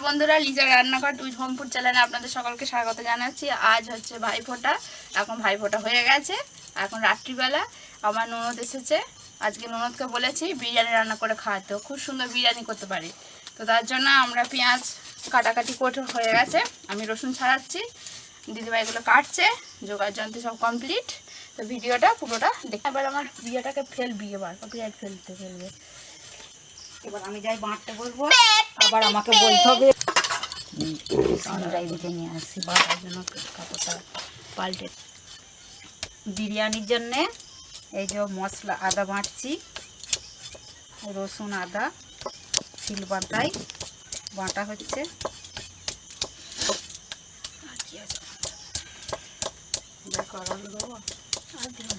বন্ধুরা, লিজার রান্নাঘর টু হোমফুড চ্যানেলে আপনাদের সকলকে স্বাগত জানাচ্ছি। আজ হচ্ছে ভাইফোঁটা। এখন ভাইফোঁটা হয়ে গেছে, এখন রাত্রিবেলা আমার ননদ এসেছে। আজকে ননদকে বলেছি বিরিয়ানি রান্না করে খাওয়াতে, খুব সুন্দর বিরিয়ানি করতে পারি। তো তার জন্য আমরা পেঁয়াজ কাটাকাটি করে হয়ে গেছে, আমি রসুন ছাড়াচ্ছি, দিদিভাইগুলো কাটছে, জোগাড় যন্ত্র সব কমপ্লিট। তো ভিডিওটা পুরোটা দেখে এবার আমার বিয়েটাকে ফেলবি, এবার কপিরাইট ফেলবে। এবার আমি যাই বাঁটতে বলবো, আবার আমাকে বলতে হবে দিকে নিয়ে আসি বাটার জন্য কাপড়টা পাল্টে। বিরিয়ানির জন্যে এই যে মশলা আদা বাঁটছি, রসুন আদা শিল বাটাই বাটা হচ্ছে। দেখো আর আলু দেবো, আর দিলাম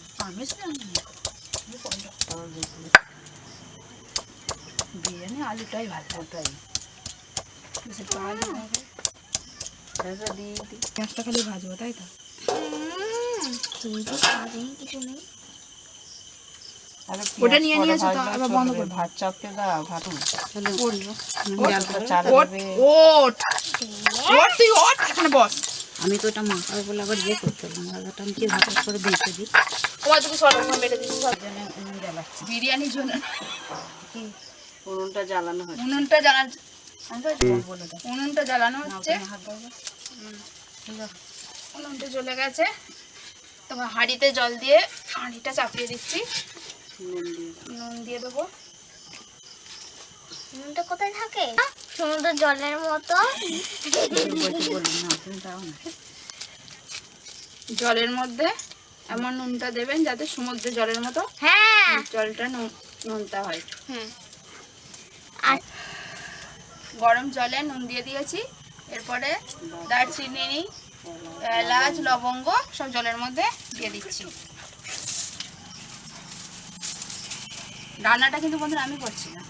বিরিয়ানি আলুটাই ভালো, ওটাই পেঁয়াজটা খালি ভাজবো, তাই তো? ওটা নিয়ে নিয়েছো তো, আবার বন্ধ করে ভাত চাপতে দাও, ভাত এখানে বস। আমি তো ওটা মাখাবো বলে আবার ইয়ে করতে হলাম, আলাদা আমি কি ভাত করে বেঁচে দিই। তোমার তুমি সরকার মেরে দিচ্ছি, উনুন জ্বালাচ্ছি বিরিয়ানির জন্য কি উনুনটা জ্বালানো হয়, উনুনটা জ্বালানো হচ্ছে। উনুনটা জ্বলে গেছে, তোমার হাঁড়িতে জল দিয়ে হাঁড়িটা চাপিয়ে দিচ্ছি, নুন দিয়ে দেবো। নুনটা কোথায় থাকে? সমুদ্র জলের মতো। জলের মধ্যে এমন নুনটা দেবেন যাতে সমুদ্রের জলের মতো জলটা নুনটা হয়। গরম জলে নুন দিয়ে দিয়েছি, এরপরে দারচিনি, এলাচ, লবঙ্গ সব জলের মধ্যে দিয়ে দিচ্ছি। রান্নাটা কিন্তু বন্ধুরা আমি করছি না,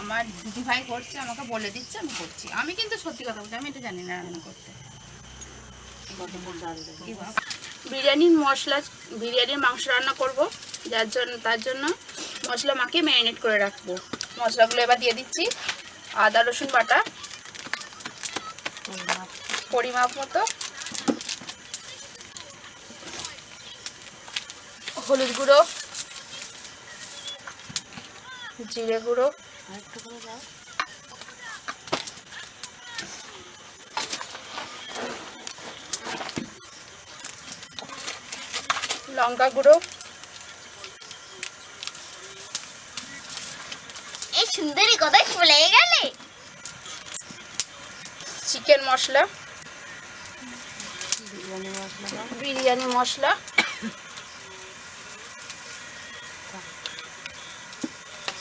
আমার দিদিভাই করছে, আমাকে বলে দিচ্ছে, আমি করছি। আমি কিন্তু সত্যি কথা বলছি, আমি এটা জানি না রান্না করতে। বিরিয়ানির মশলা, বিরিয়ানির মাংস রান্না করব, তার জন্য মশলা মাখিয়ে ম্যারিনেট করে রাখবো। মশলাগুলো এবার দিয়ে দিচ্ছি। আদা রসুন বাটা পরিমাপ মতো, হলুদ গুঁড়ো, জিরে গুঁড়ো, লঙ্কা গুঁড়ো, এই সুন্দরী কোথায় চলে গেলে? চিকেন মশলা, বিরিয়ানি মশলা,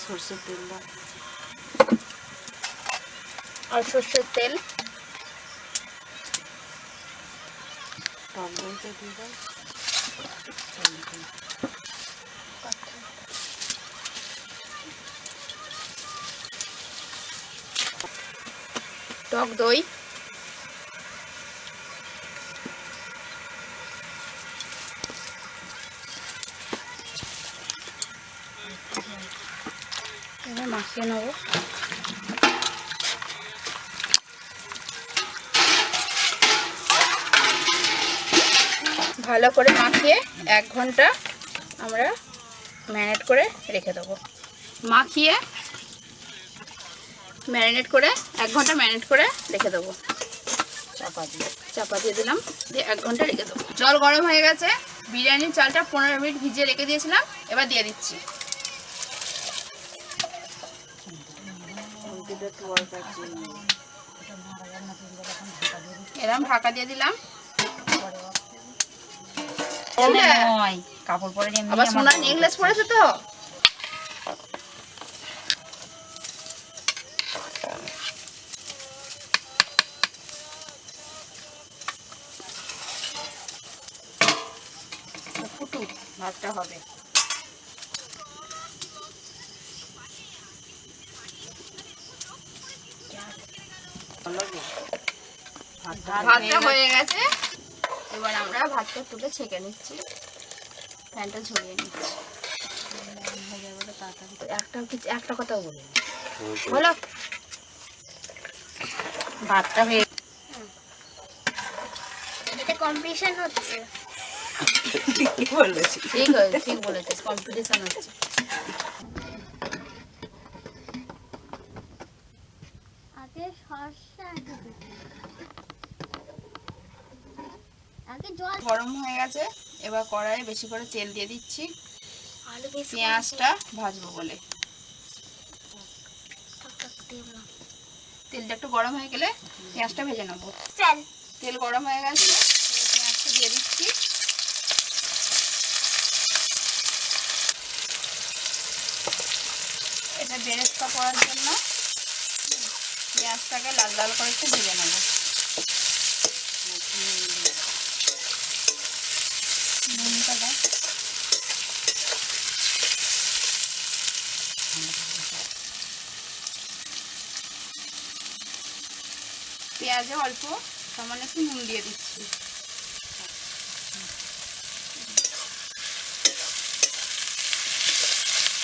সরষের তেল আর সর্ষের তেল, টক দই, মাখিয়ে নেবো। ভালো করে মাখিয়ে 1 ঘন্টা আমরা ম্যারিনেট করে রেখে দেবো। মাখিয়ে ম্যারিনেট করে 1 ঘন্টা ম্যারিনেট করে রেখে দেবো। চাপা দিয়ে দিলাম, দিয়ে 1 ঘন্টা রেখে দেবো। জল গরম হয়ে গেছে, বিরিয়ানির চালটা 15 মিনিট ভিজিয়ে রেখে দিয়েছিলাম, এবার দিয়ে দিচ্ছি। এরকম ঢাকা দিয়ে দিলাম। কাপড় পরে আবার সোনার নেকলেস পরেছে তো। ফুটুক, ভাতটা হবে। ভাতটা হয়ে গেছে, এবার আমরা ভাতটা তুলে ছেঁকে নিচ্ছি, ফ্যানটা ঝরিয়ে নিচ্ছি। একটা কথা বলি বলো। ভাতটা হয়ে এটা কম্পিটিশন হচ্ছে। কি বলেছি? ঠিক বলেছিস, কম্পিটিশন হচ্ছে। আগে সরষা আগে জল গরম হয়ে গেছে, এবার কড়াইয়ে বেশি করে তেল দিয়ে দিচ্ছি আলু বেশি পেঁয়াজটা ভাজবো বলে। তেলটা একটু গরম হয়ে গেলে পেঁয়াজটা ভেজে নেবো। চল তেল গরম হয়ে গেছে, পেঁয়াজটা দিয়ে দিচ্ছি। এটা বেরেস্তা করার জন্য পেঁয়াজটাকে লাল লাল করে একটু ভেজে নেবো। নুনটা দাও। পেঁয়াজে অল্প সামান্য একটু নুন দিয়ে দিচ্ছি।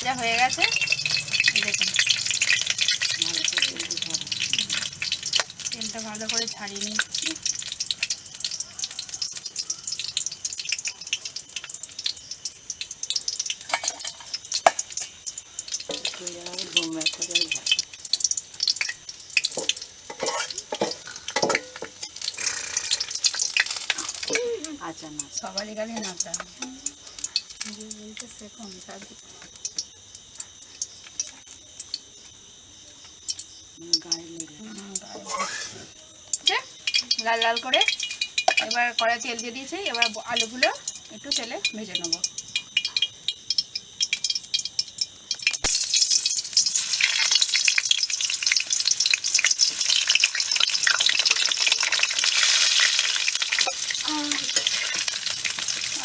যা হয়ে গেছে দেখুন, তেলটা ভালো করে ছাড়িয়ে নিচ্ছি। আচ্ছা না সবারই গালে নাচা লাল লাল করে এবার কড়াই তেল দিয়ে দিয়েছি। এবার আলুগুলো একটু তেলে ভেজে নেবো।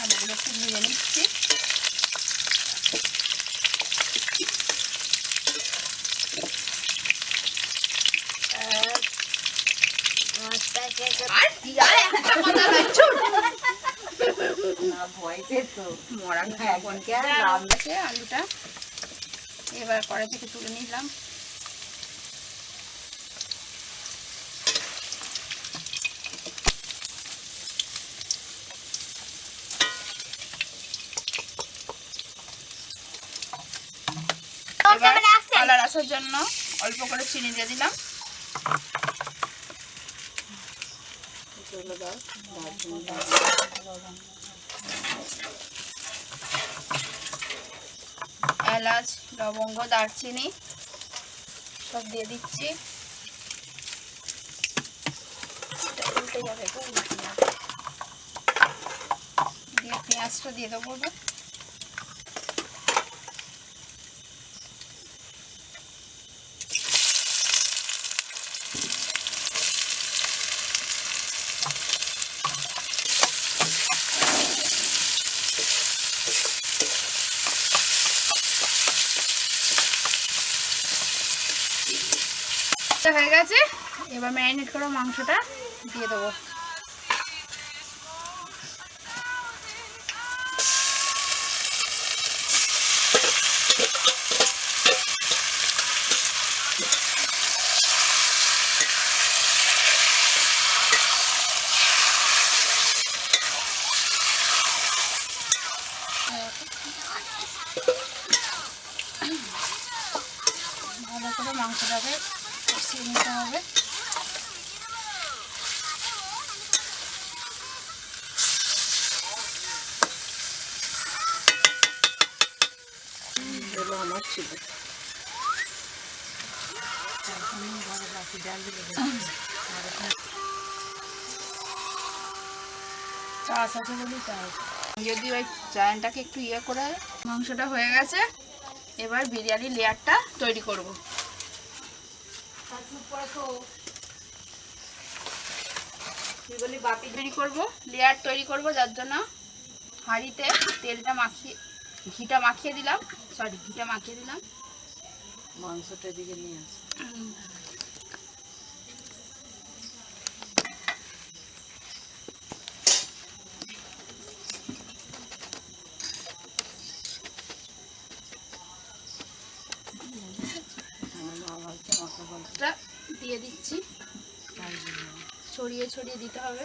আলুগুলো একটু ভেজে নিচ্ছি। আর কি আর একটা কথা বলছো না ভয়তে তো মরা এখনকে আর লাভ আছে আলুটা। এবার কড়াই থেকে তুলে নিলাম। এবার কালার আসার জন্য অল্প করে চিনি দিয়ে দিলাম। এলাচ, লবঙ্গ, দারচিনি সব দিয়ে দিচ্ছি। উল্টে যাবে গো, উল্টে যাবে। দিয়ে পেঁয়াজটা দিয়ে দেবো। হয়ে গেছে, এবার ম্যারিনেট করা মাংসটা দিয়ে দেবো। ভালো করে মাংসটাকে কষিয়ে নিতে হবে। আমার ছিল চাষ আছে বলি চাষ, যদি ওই চায়ানটাকে একটু ইয়ে করে। মাংসটা হয়ে গেছে, এবার বিরিয়ানির লেয়ারটা তৈরি করব। বাপি তৈরি করব, লেয়ার তৈরি করব, যার জন্য হাঁড়িতে তেলটা মাখিয়ে ঘিটা মাখিয়ে দিলাম। মাংসটা দিকে নিয়ে আসে। দিয়ে দিচ্ছি। ছড়িয়ে ছড়িয়ে দিতে হবে।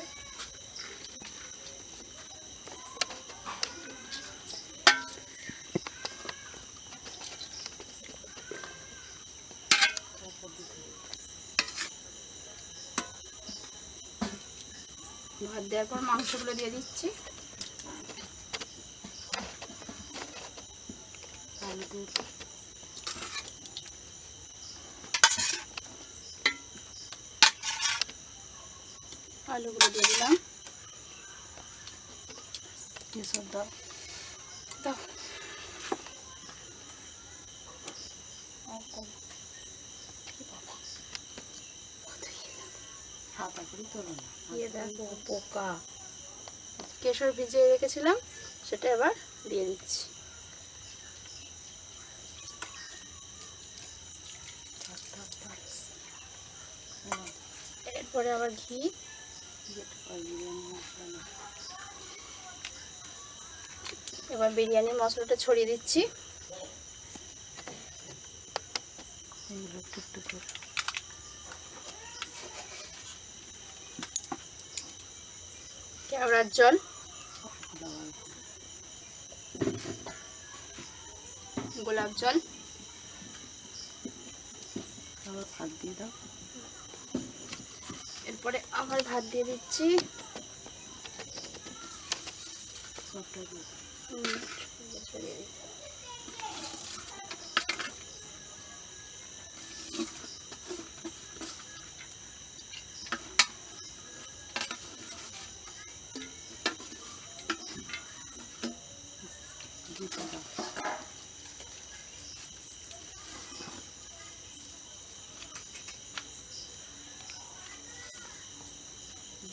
ভাত দেওয়ার পর মাংসগুলো দিয়ে দিচ্ছি। আলুগুলো দিয়ে দিলাম। এসব দাও দাও। হাতা করে তোলো না। দিয়ে দেখো পোকা। কেশর ভিজিয়ে রেখেছিলাম, সেটা এবার দিয়ে দিচ্ছি। এরপরে আবার ঘি। এবার বিরিয়ানি মশলাটা ছড়িয়ে দিচ্ছি। কেওড়ার জল, গোলাপ জল, আবার ভাত দিয়ে দাও। এরপরে আবার ভাত দিয়ে দিচ্ছি। সবটা দিয়ে দাও। ছড়িয়ে দিচ্ছি। দিতে দাও।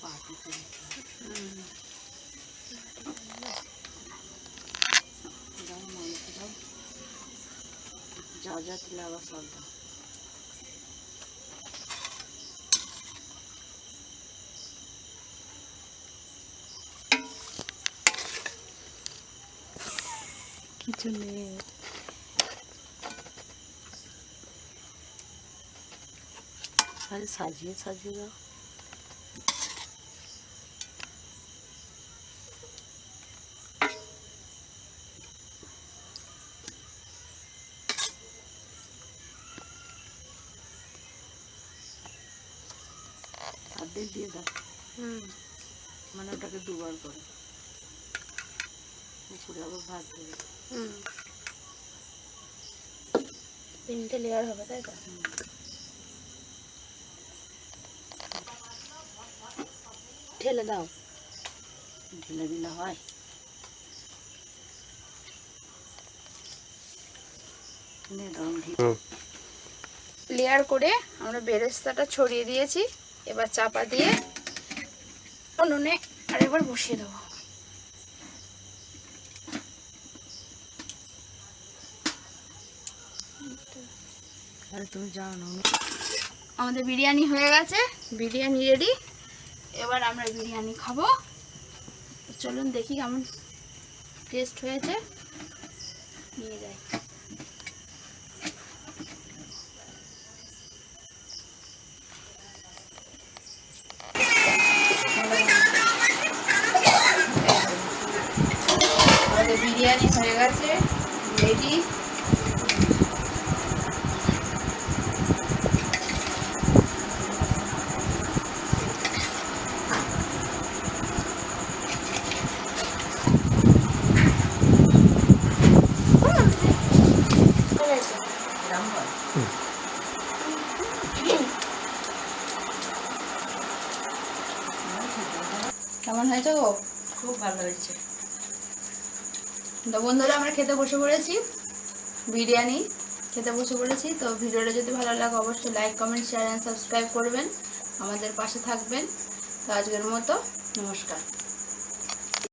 বাটি করে দাও, মাংস দাও, যা যা দিলে আবার সব দাও। কিছু নেই। আরে সাজিয়ে সাজিয়ে দাও। অর্ধেক দিয়ে দাও, মানে ওটাকে দুবার করে উপরে আবার ভাত দেবে। 3টে লেয়ার হবে, তাই তো? ঢেলে দাও, ঢেলে দিলে হয়। লেয়ার করে আমরা বেরেস্তাটা ছড়িয়ে দিয়েছি। এবার চাপা দিয়ে উনুনে আরেকবার বসিয়ে দেবো। আরে তুমি যাও না। আমাদের বিরিয়ানি হয়ে গেছে, বিরিয়ানি রেডি। এবার আমরা বিরিয়ানি খাবো। চলুন দেখি কেমন টেস্ট হয়েছে, নিয়ে যাই। আমাদের বিরিয়ানি হয়ে গেছে, রেডি। কেমন হয়েছে গো? খুব ভালো হয়েছে। তো বন্ধুরা, আমরা খেতে বসে পড়েছি, বিরিয়ানি খেতে বসে পড়েছি। তো ভিডিওটা যদি ভালো লাগে অবশ্যই like, comment, share and subscribe করবেন, আমাদের পাশে থাকবেন। তো আজকের মতো নমস্কার।